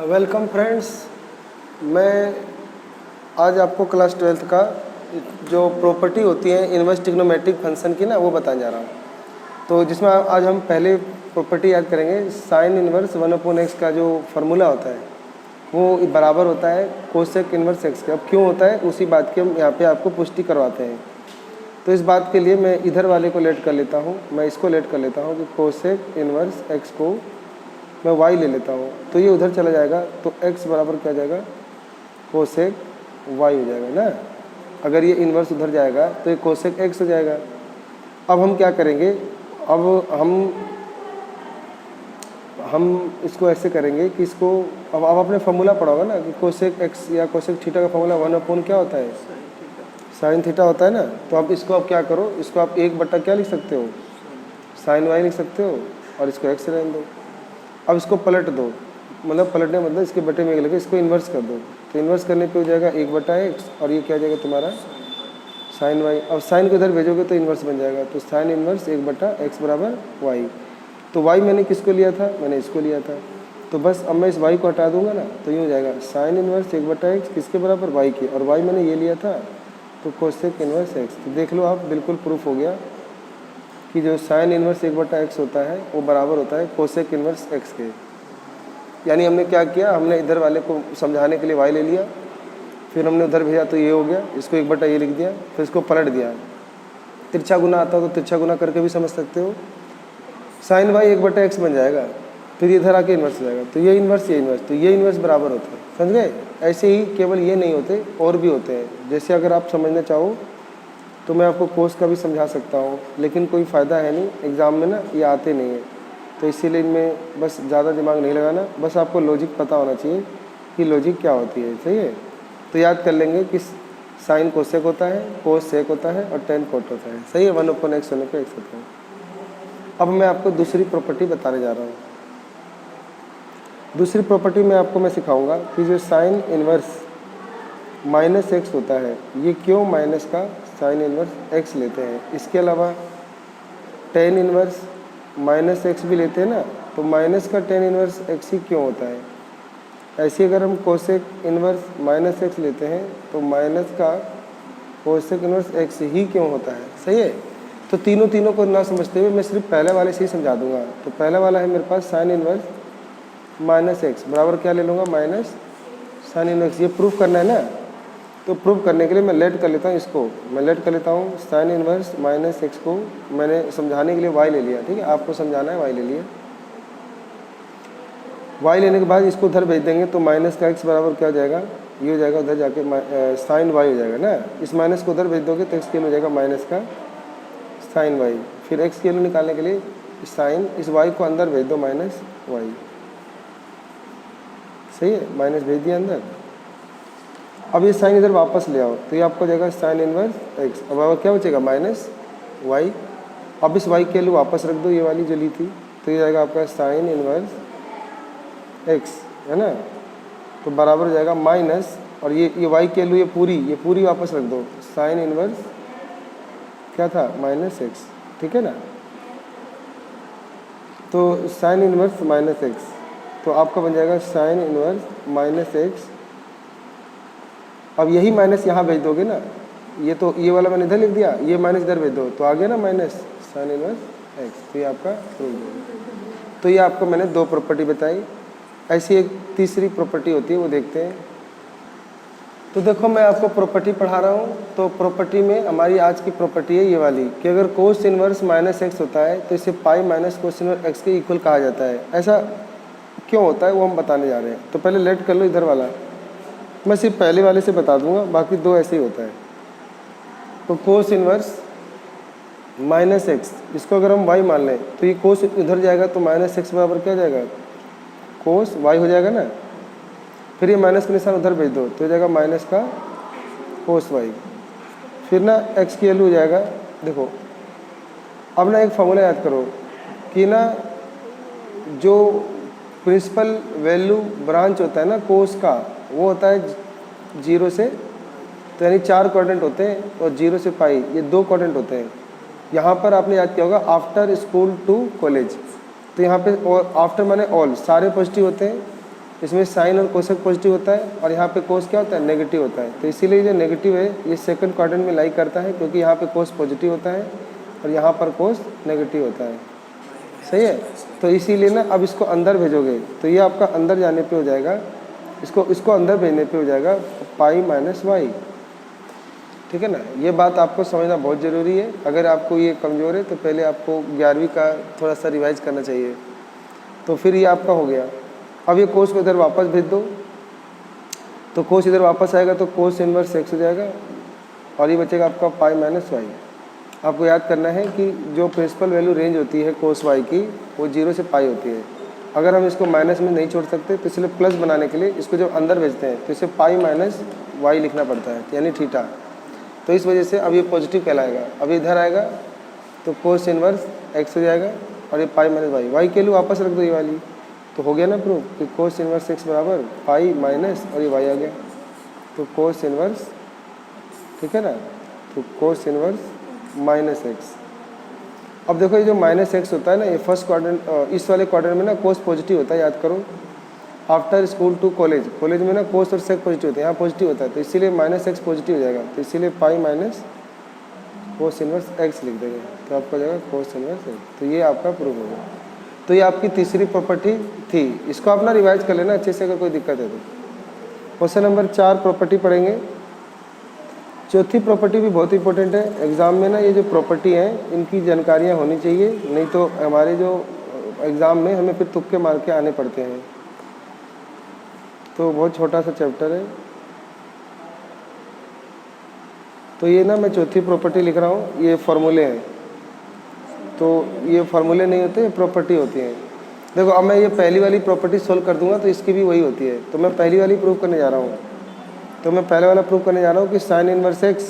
Welcome friends. मैं आज आपको क्लास 12th का जो प्रॉपर्टी होती है इनवर्स ट्रिग्नोमेट्रिक फंक्शन की ना वो बताने जा रहा हूँ। तो जिसमें आज हम पहले प्रॉपर्टी याद करेंगे, साइन इनवर्स 1/x का जो फार्मूला होता है वो बराबर होता है कोसेक इनवर्स एक्स के। अब क्यों होता है उसी बात की हम यहाँ पे आपको पुष्टि करवाते हैं। तो इस बात के लिए मैं इधर वाले को लेट कर लेता हूँ, मैं इसको लेट कर लेता हूँ कि कोसेक इनवर्स एक्स को मैं y ले लेता हूँ, तो ये उधर चला जाएगा तो x बराबर क्या जाएगा, कोसेक y हो जाएगा ना। अगर ये इन्वर्स उधर जाएगा तो ये कोसेक x हो जाएगा। अब हम क्या करेंगे, अब हम इसको ऐसे करेंगे कि इसको अब आपने फार्मूला पढ़ा होगा ना कि कोसेक x या कोसेक थीटा का फार्मूला 1/, क्या होता है, साइन थीटा होता है ना। तो अब इसको अब क्या करो, इसको आप 1/, क्या लिख सकते हो, साइन y लिख सकते हो, और इसको x रहने दो। अब इसको पलट दो, मतलब पलटने मतलब इसके बटे में लेके इसको इन्वर्स कर दो, तो इन्वर्स करने पे हो जाएगा 1/x और ये क्या हो जाएगा तुम्हारा साइन y। अब साइन को इधर भेजोगे तो इन्वर्स बन जाएगा, तो साइन इन्वर्स 1/x बराबर y। तो y मैंने किसको लिया था, मैंने इसको लिया था। तो बस अब मैं इस y को हटा दूंगा ना तो यूँ हो जाएगा साइन इन्वर्स 1/x किसके बराबर, y के, और y मैंने ये लिया था तो कोसेक इन्वर्स x। तो देख लो आप, बिल्कुल प्रूफ हो गया कि जो साइन इन्वर्स 1/x होता है वो बराबर होता है कोसेक इन्वर्स x के। यानी हमने क्या किया, हमने इधर वाले को समझाने के लिए y ले लिया, फिर हमने उधर भेजा तो ये हो गया, इसको 1/, ये लिख दिया, फिर इसको पलट दिया। तिरछा गुना आता हो तो तिरछा गुना करके भी समझ सकते हो, साइन y 1/x बन जाएगा, फिर इधर आके इन्वर्स हो जाएगा, तो ये इन्वर्स, ये इन्वर्स, तो ये इन्वर्स बराबर होता है। समझ गए। ऐसे ही केवल ये नहीं होते, और भी होते हैं। जैसे अगर आप समझना चाहो तो मैं आपको कोस का भी समझा सकता हूँ, लेकिन कोई फ़ायदा है नहीं, एग्ज़ाम में ना ये आते नहीं है, तो इसीलिए इनमें बस ज़्यादा दिमाग नहीं लगाना, बस आपको लॉजिक पता होना चाहिए कि लॉजिक क्या होती है। सही है। तो याद कर लेंगे कि साइन कोसेक होता है, कोस सेक होता है और टेन कोट होता है। सही है। 1/x होने पर x होता है। अब मैं आपको दूसरी प्रॉपर्टी बताने जा रहा हूँ। दूसरी प्रॉपर्टी में आपको मैं सिखाऊंगा कि जो साइन इन्वर्स -x होता है, ये क्यों माइनस का साइन इन्वर्स x लेते हैं। इसके अलावा टेन इन्वर्स -x भी लेते हैं ना, तो माइनस का टेन इन्वर्स x ही क्यों होता है। ऐसे अगर हम कोसेक इन्वर्स -x लेते हैं तो माइनस का कोसेक इन्वर्स x ही क्यों होता है। सही है। तो तीनों को ना समझते हुए मैं सिर्फ पहले वाले से ही समझा दूंगा। तो पहला वाला है मेरे पास साइन इन्वर्स -x बराबर क्या ले लूँगा, माइनस साइन इन्वर्स। ये प्रूफ करना है ना, तो प्रूफ करने के लिए मैं लेट कर लेता हूँ, इसको मैं लेट कर लेता हूँ। साइन इन्वर्स -x को मैंने समझाने के लिए y ले लिया, ठीक है, आपको समझाना है, y ले लिया। y लेने के बाद इसको उधर भेज देंगे तो माइनस का x बराबर क्या हो जाएगा, ये हो जाएगा, उधर जाके साइन y हो जाएगा ना। इस माइनस को उधर भेज दोगे तो x के हो जाएगा माइनस का साइन y। फिर x के निकालने के लिए साइन, इस y को अंदर भेज दो माइनस y। सही है, माइनस भेज दिया अंदर। अब ये साइन इधर वापस ले आओ तो ये आपको जाएगा साइन इन्वर्स x। अब क्या बचेगा, -y। अब इस y के लिए वापस रख दो, ये वाली जो ली थी, तो ये जाएगा आपका साइन इन्वर्स x, है ना। तो बराबर हो जाएगा माइनस, और ये y के लिए ये पूरी वापस रख दो, साइन इन्वर्स क्या था, -x, ठीक है ना। तो साइन इन्वर्स -x, तो आपका बन जाएगा साइन इन्वर्स -x। अब यही माइनस यहाँ भेज दोगे ना, ये तो ये वाला मैंने इधर लिख दिया, ये माइनस इधर भेज दो तो आ गया ना माइनस साइन इन्वर्स x। तो ये आपका प्रूफ होगा। तो ये आपको मैंने दो प्रॉपर्टी बताई। ऐसी एक तीसरी प्रॉपर्टी होती है, वो देखते हैं। तो देखो मैं आपको प्रॉपर्टी पढ़ा रहा हूँ, तो प्रॉपर्टी में हमारी आज की प्रॉपर्टी है ये वाली कि अगर कोस इन्वर्स -x होता है तो इसे pi minus cos inverse x के इक्वल कहा जाता है। ऐसा क्यों होता है वो हम बताने जा रहे हैं। तो पहले लेट कर लो इधर वाला, मैं सिर्फ पहले वाले से बता दूंगा, बाकी दो ऐसे ही होता है। तो कोस इन्वर्स -x, इसको अगर हम y मान लें तो ये कोस इधर जाएगा तो -x बराबर क्या जाएगा, कोस y हो जाएगा ना। फिर ये माइनस का निशान उधर भेज दो तो हो जाएगा माइनस का कोस y। फिर ना x की वैल्यू हो जाएगा, देखो अब ना एक फॉर्मूला याद करो कि ना जो प्रिंसिपल वैल्यू ब्रांच होता है ना कोस का, वो होता है 0 से, तो यानी 4 क्वाड्रेंट होते हैं, और 0 से पाई ये 2 क्वाड्रेंट होते हैं। यहाँ पर आपने याद किया होगा आफ्टर स्कूल टू कॉलेज, तो यहाँ पे और आफ्टर माने ऑल, सारे पॉजिटिव होते हैं, इसमें साइन और कोसेक पॉजिटिव होता है और यहाँ पे कोस क्या होता है, नेगेटिव होता है। तो इसीलिए जो नेगेटिव है ये सेकंड क्वाड्रेंट में लाई करता है, क्योंकि यहाँ पे कोस पॉजिटिव होता है और यहाँ पर कोस नेगेटिव होता है। सही है। तो इसीलिए ना अब इसको अंदर भेजोगे तो ये आपका अंदर जाने पे हो जाएगा, इसको अंदर भेजने पे हो जाएगा पाई माइनस वाई। ठीक है ना, ये बात आपको समझना बहुत ज़रूरी है। अगर आपको ये कमज़ोर है तो पहले आपको 11वीं का थोड़ा सा रिवाइज करना चाहिए। तो फिर ये आपका हो गया। अब ये कोस को इधर वापस भेज दो तो कोस इधर वापस आएगा तो कोस इनवर्स एक्स हो जाएगा और ये बचेगा आपका पाई माइनस वाई। आपको याद करना है कि जो प्रिंसिपल वैल्यू रेंज होती है कोस वाई की वो 0 से पाई होती है। अगर हम इसको माइनस में नहीं छोड़ सकते तो इसलिए प्लस बनाने के लिए इसको जब अंदर भेजते हैं तो इसे पाई माइनस वाई लिखना पड़ता है, यानी थीटा। तो इस वजह से अब ये पॉजिटिव कहलाएगा। अब इधर आएगा तो कोस इनवर्स एक्स हो जाएगा और ये पाई माइनस वाई, वाई के लिए वापस रख दो ये वाली, तो हो गया ना प्रूफ कि कोस इनवर्स एक्स बराबर पाई माइनस और ये वाई आ गया। तो कोस इनवर्स, ठीक है ना, तो कोस इनवर्स माइनस एक्स। अब देखो ये जो माइनस एक्स होता है ना, ये फर्स्ट क्वाड्रेंट, इस वाले क्वाड्रेंट में ना कोस पॉजिटिव होता है, याद करो। After school to college, college में ना कोस और सेक पॉजिटिव होता है, यहाँ पॉजिटिव होता है, तो इसीलिए माइनस एक्स पॉजिटिव हो जाएगा। तो इसीलिए pi minus cos inverse x लिख देंगे तो आपका हो जाएगा कोस इनवर्स एक्स। तो ये आपका प्रूफ होगा। तो ये आपकी तीसरी प्रॉपर्टी थी। इसको आप ना रिवाइज कर लेना अच्छे से अगर कोई दिक्कत है तो। क्वेश्चन नंबर 4 प्रॉपर्टी पढ़ेंगे। चौथी प्रॉपर्टी भी बहुत इंपॉर्टेंट है एग्ज़ाम में ना, ये जो प्रॉपर्टी हैं इनकी जानकारियाँ होनी चाहिए, नहीं तो हमारे जो एग्ज़ाम में हमें फिर तुक्के मार के आने पड़ते हैं। तो बहुत छोटा सा चैप्टर है। तो ये ना मैं चौथी प्रॉपर्टी लिख रहा हूँ, ये फॉर्मूले हैं। तो ये फार्मूले नहीं होते, ये प्रॉपर्टी होती है। देखो अब मैं ये पहली वाली प्रॉपर्टी सोल्व कर दूंगा तो इसकी भी वही होती है। तो मैं पहली वाली प्रूव करने जा रहा हूँ। तो मैं पहले वाला प्रूव करने जा रहा हूँ कि साइन इनवर्स एक्स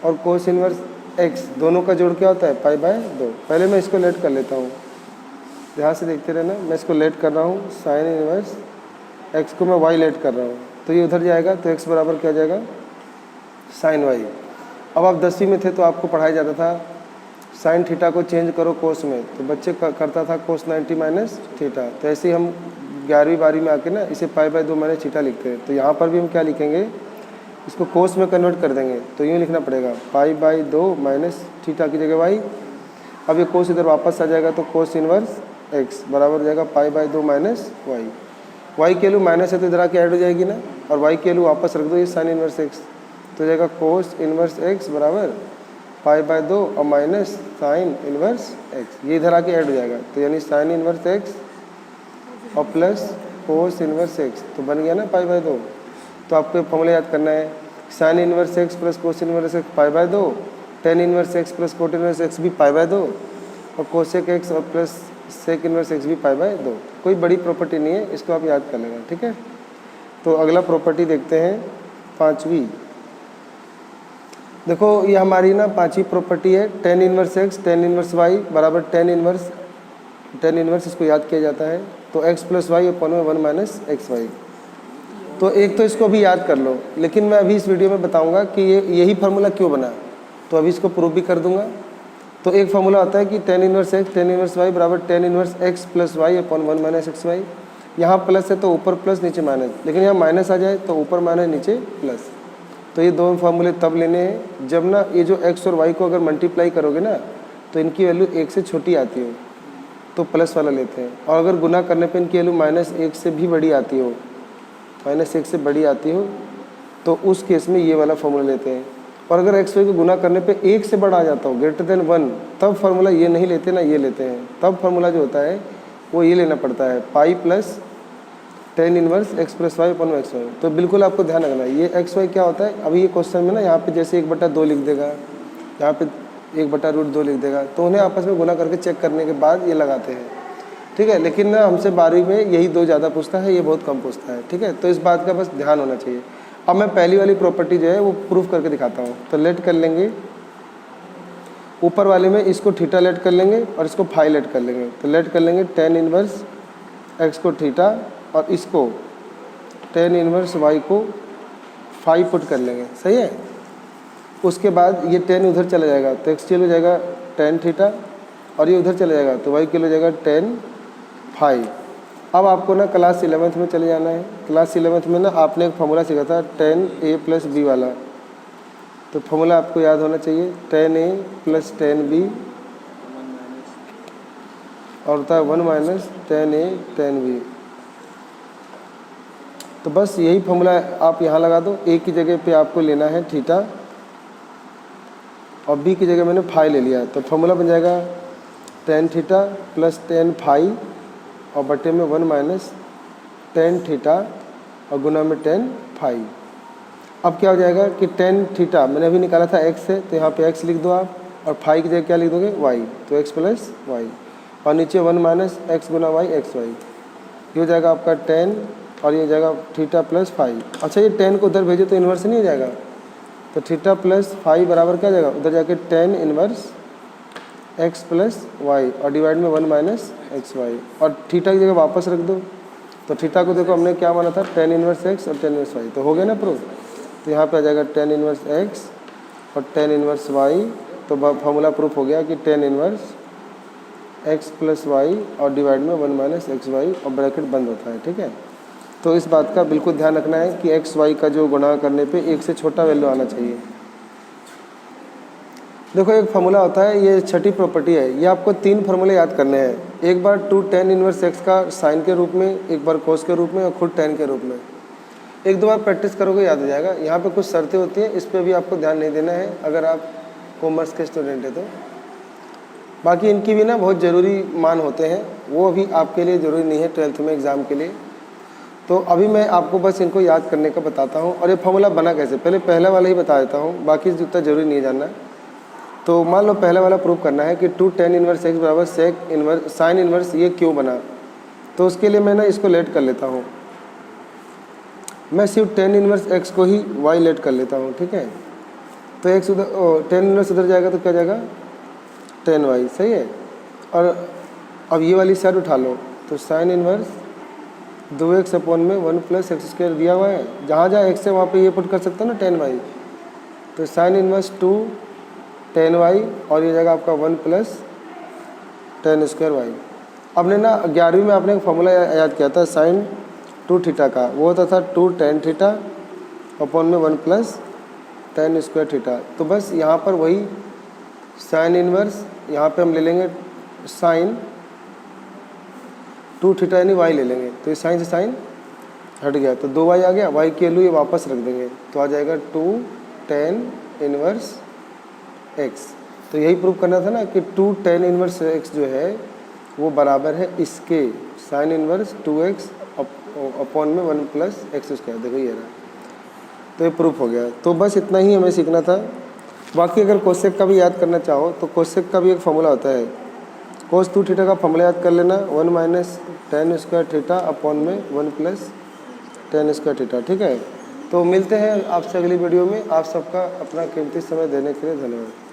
और कोस इनवर्स एक्स दोनों का जोड़ क्या होता है, पाई बाय 2। पहले मैं इसको लेट कर लेता हूँ, ध्यान से देखते रहना। मैं इसको लेट कर रहा हूँ, साइन इनवर्स एक्स को मैं वाई लेट कर रहा हूँ, तो ये उधर जाएगा तो एक्स बराबर क्या जाएगा, साइन वाई। अब आप 10वीं में थे तो आपको पढ़ाया जाता था साइन थीटा को चेंज करो कोस में, तो बच्चे करता था कोस 90 माइनस थीटा। तो ऐसे ही हम 11वीं 12वीं में आके ना इसे पाई बाय 2 माइनस थीटा लिखते हैं। तो यहाँ पर भी हम क्या लिखेंगे, इसको कोस में कन्वर्ट कर देंगे। तो यूँ लिखना पड़ेगा पाई बाय 2 माइनस थीटा की जगह वाई। अब ये कोस इधर वापस आ जाएगा तो कोस इनवर्स एक्स बराबर हो जाएगा pi by 2 minus y. Y के वैल्यू माइनस है तो इधर आके ऐड हो जाएगी ना, और वाई के वैल्यू वापस रख दो, ये साइन इनवर्स एक्स। तो हो जाएगा कोस इनवर्स एक्स बराबर पाई बाय 2 और माइनस साइन इनवर्स एक्स, ये इधर आके ऐड हो जाएगा। तो यानी साइन इनवर्स एक्स और प्लस कोस इनवर्स एक्स, तो बन गया ना पाई बाय 2। तो आपको फॉर्मूला याद करना है, sine inverse x plus cos inverse x pi by 2, ten inverse x plus cot inverse x भी पाई बाय 2, और कोसेक एक्स और प्लस सेक इनवर्स एक्स भी पाई बाय 2। कोई बड़ी प्रॉपर्टी नहीं है, इसको आप याद कर लेना, ठीक है। तो अगला प्रॉपर्टी देखते हैं, 5वीं। देखो ये हमारी ना 5वीं प्रॉपर्टी है, tan inverse x tan inverse y बराबर टेन इनवर्स इसको याद किया जाता है। तो एक्स प्लस वाई अपन में 1 माइनस एक्स वाई। तो एक तो इसको भी याद कर लो, लेकिन मैं अभी इस वीडियो में बताऊंगा कि ये यही फार्मूला क्यों बना, तो अभी इसको प्रूव भी कर दूंगा। तो एक फार्मूला होता है कि tan inverse x tan inverse y बराबर tan inverse x plus y upon 1 minus x y. यहाँ प्लस है तो ऊपर प्लस नीचे माइनस, लेकिन यहाँ माइनस आ जाए तो ऊपर माइनस नीचे प्लस। तो ये दोनों फार्मूले तब लेने हैं जब ना ये जो एक्स और वाई को अगर मल्टीप्लाई करोगे ना तो इनकी वैल्यू 1 से छोटी आती हो तो प्लस वाला लेते हैं, और अगर गुना करने पे इनकी वैल्यू -1 से भी बड़ी आती हो, -1 से बड़ी आती हो, तो उस केस में ये वाला फार्मूला लेते हैं। और अगर एक्स वाई को गुना करने पे 1 से बड़ा आ जाता हो, ग्रेटर देन 1, तब फार्मूला ये नहीं लेते ना, ये लेते हैं। तब फार्मूला जो होता है वो ये लेना पड़ता है, pi plus tan inverse x plus y upon x y. तो बिल्कुल आपको ध्यान रखना है, ये एक्स वाई क्या होता है। अभी ये क्वेश्चन में ना यहाँ पे जैसे 1/2 लिख देगा, यहाँ पे 1/√2 लिख देगा, तो उन्हें आपस में गुना करके चेक करने के बाद ये लगाते हैं, ठीक है। लेकिन ना हमसे 12वीं में यही 2 ज़्यादा पूछता है, ये बहुत कम पूछता है, ठीक है। तो इस बात का बस ध्यान होना चाहिए। अब मैं पहली वाली प्रॉपर्टी जो है वो प्रूफ करके दिखाता हूँ। तो लेट कर लेंगे, ऊपर वाले में इसको थीटा लेट कर लेंगे और इसको फाई लेट कर लेंगे। तो लेट कर लेंगे टेन इनवर्स एक्स को थीटा और इसको टेन इनवर्स वाई को फाई पुट कर लेंगे, सही है। उसके बाद ये 10 उधर चला जाएगा तो एक्स के हो जाएगा टेन थीटा, और ये उधर चला जाएगा तो वाई के हो जाएगा टेन फाई। अब आपको ना क्लास 11th में चले जाना है। क्लास 11th में ना आपने एक फॉर्मूला सीखा था 10a + b वाला, तो फॉर्मूला आपको याद होना चाहिए 10a + 10b और होता है 1 - 10a 10b। तो बस यही फॉर्मूला आप यहाँ लगा दो। a की जगह पे आपको लेना है थीटा और b की जगह मैंने फाई ले लिया, तो फॉर्मूला बन जाएगा tan थीटा + tan फाई और बटे में 1 - tan थीटा और गुना में tan फाई। अब क्या हो जाएगा कि tan थीटा मैंने अभी निकाला था x से, तो यहाँ पे x लिख दो आप, और फाई की जगह क्या लिख दोगे y, तो x + y और नीचे 1 - x गुना y xy। ये हो जाएगा आपका tan और ये हो जाएगा थीटा + फाई। अच्छा, ये tan को उधर भेजो तो इन्वर्स नहीं हो जाएगा, तो थीटा + फाई बराबर क्या जाएगा उधर जाके tan इन्वर्स x + y और डिवाइड में 1 - xy और थीटा की जगह वापस रख दो। तो थीटा को देखो हमने क्या माना था tan इन्वर्स x और tan इन्वर्स y, तो हो गया ना प्रूफ। तो यहाँ पे आ जाएगा tan इन्वर्स x और tan इन्वर्स y, तो फॉर्मूला प्रूफ हो गया कि tan इन्वर्स x + y और डिवाइड में 1 - xy और ब्रैकेट बंद होता है। ठीक है, तो इस बात का बिल्कुल ध्यान रखना है कि x y का जो गुणा करने पे एक से छोटा वैल्यू आना चाहिए। देखो एक फार्मूला होता है, ये छठी प्रॉपर्टी है, ये आपको 3 फार्मूले याद करने हैं। एक बार 2 tan इन्वर्स x का साइन के रूप में, एक बार कोस के रूप में और खुद tan के रूप में। एक दो बार प्रैक्टिस करोगे याद हो जाएगा। यहाँ पे कुछ शर्तें होती हैं, इस पर भी आपको ध्यान नहीं देना है अगर आप कॉमर्स के स्टूडेंट हैं तो। बाकी इनकी भी ना बहुत ज़रूरी मान होते हैं, वो अभी आपके लिए ज़रूरी नहीं है 12th में एग्ज़ाम के लिए। तो अभी मैं आपको बस इनको याद करने का बताता हूँ। और ये फार्मूला बना कैसे, पहले वाला ही बता देता हूँ, बाकी जितना ज़रूरी नहीं है जानना। तो मान लो पहले वाला प्रूव करना है कि 2 tan इन्वर्स x बराबर सेक इन्वर्स साइन इन्वर्स ये क्यों बना। तो उसके लिए मैं ना इसको लेट कर लेता हूँ, मैं सिर्फ tan इन्वर्स x को ही y लेट कर लेता हूँ। ठीक है, तो x उधर tan इन्वर्स उधर जाएगा तो क्या जाएगा tan y, सही है। और अब ये वाली साइड उठा लो, तो साइन इन्वर्स 2x/में 1 + x² दिया हुआ है, जहाँ जहाँ x है वहाँ पे ये पुट कर सकते हो ना tan y, तो साइन इन्वर्स 2 tan y और ये जाएगा आपका 1 + tan² y। आपने ना 11वीं में आपने एक फॉर्मूला याद किया था साइन 2 थीटा का, वो होता था 2 tan थीटा में 1 + tan² थीटा। तो बस यहाँ पर वही साइन इन्वर्स, यहाँ पे हम ले लेंगे साइन 2 थीटा यानी y ले लेंगे, तो ये साइन से साइन हट गया, तो 2y आ गया, y के लिए ये वापस रख देंगे, तो आ जाएगा 2 tan इन्वर्स x। तो यही प्रूव करना था ना कि 2 tan इन्वर्स x जो है वो बराबर है इसके साइन इन्वर्स 2x में 1 + x²। देखो ये रहा, तो ये प्रूफ हो गया। तो बस इतना ही हमें सीखना था। बाकी अगर कोसेक का भी याद करना चाहो तो कोसेक का भी एक फॉर्मूला होता है, cos 2 थीटा का फॉर्मूला याद कर लेना 1 - tan² थीटा में 1 + tan² थीटा। ठीक है, तो मिलते हैं आपसे अगली वीडियो में। आप सबका अपना कीमती समय देने के लिए धन्यवाद।